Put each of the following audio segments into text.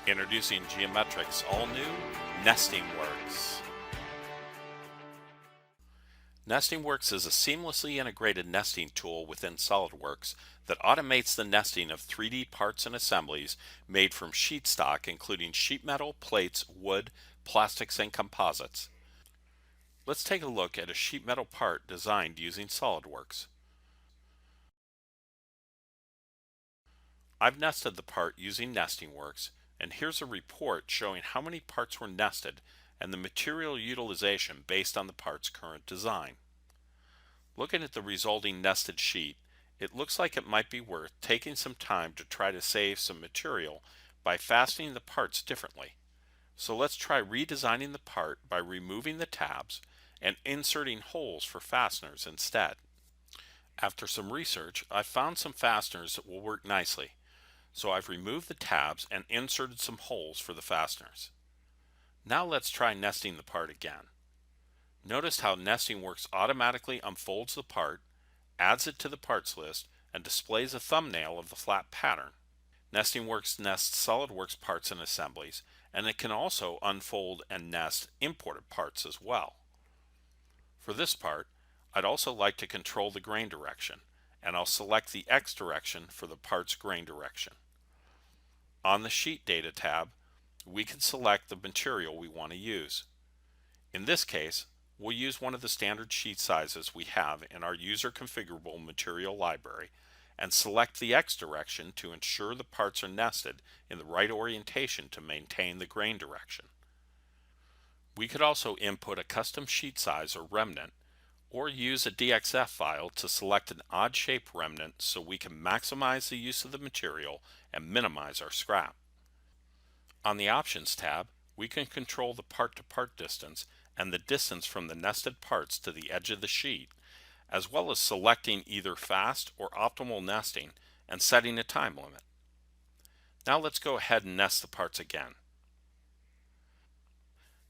Introducing Geometric's all-new Nesting Works. Nesting Works is a seamlessly integrated nesting tool within Solidworks that automates the nesting of 3D parts and assemblies made from sheet stock, including sheet metal, plates, wood, plastics, and composites. Let's take a look at a sheet metal part designed using Solidworks. I've nested the part using Nesting Works, and here's a report showing how many parts were nested and the material utilization based on the part's current design. Looking at the resulting nested sheet, it looks like it might be worth taking some time to try to save some material by fastening the parts differently. So let's try redesigning the part by removing the tabs and inserting holes for fasteners instead. After some research, I found some fasteners that will work nicely. So I've removed the tabs and inserted some holes for the fasteners. Now let's try nesting the part again. Notice how Nesting Works automatically unfolds the part, adds it to the parts list, and displays a thumbnail of the flat pattern. Nesting Works nests SolidWorks parts and assemblies, and it can also unfold and nest imported parts as well. For this part, I'd also like to control the grain direction, and I'll select the X direction for the part's grain direction. On the Sheet Data tab, we can select the material we want to use. In this case, we'll use one of the standard sheet sizes we have in our user configurable material library and select the X direction to ensure the parts are nested in the right orientation to maintain the grain direction. We could also input a custom sheet size or remnant, or use a DXF file to select an odd shape remnant so we can maximize the use of the material and minimize our scrap. On the Options tab, we can control the part-to-part distance and the distance from the nested parts to the edge of the sheet, as well as selecting either fast or optimal nesting and setting a time limit. Now let's go ahead and nest the parts again.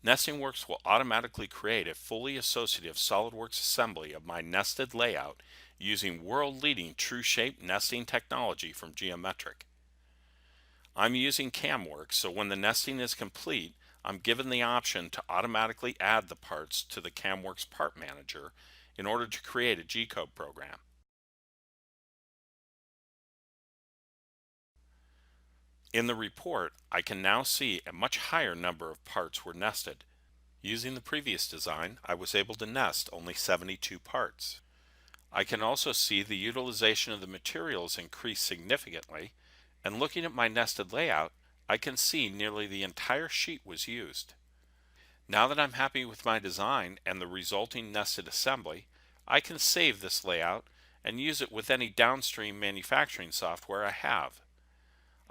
Nesting Works will automatically create a fully associative SolidWorks assembly of my nested layout using world-leading true shape nesting technology from Geometric. I'm using CamWorks, so when the nesting is complete, I'm given the option to automatically add the parts to the CamWorks Part Manager in order to create a G-code program. In the report, I can now see a much higher number of parts were nested. Using the previous design, I was able to nest only 72 parts. I can also see the utilization of the materials increased significantly, and looking at my nested layout, I can see nearly the entire sheet was used. Now that I'm happy with my design and the resulting nested assembly, I can save this layout and use it with any downstream manufacturing software I have.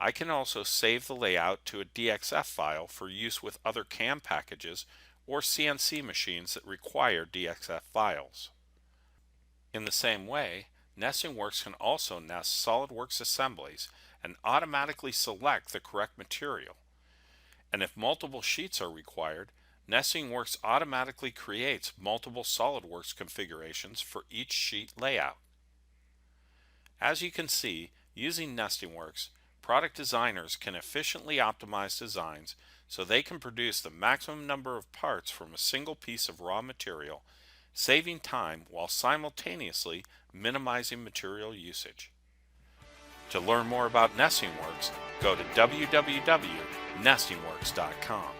I can also save the layout to a DXF file for use with other CAM packages or CNC machines that require DXF files. In the same way, Nesting Works can also nest SolidWorks assemblies and automatically select the correct material. And if multiple sheets are required, Nesting Works automatically creates multiple SolidWorks configurations for each sheet layout. As you can see, using Nesting Works, product designers can efficiently optimize designs so they can produce the maximum number of parts from a single piece of raw material, saving time while simultaneously minimizing material usage. To learn more about Nesting Works, go to www.nestingworks.com.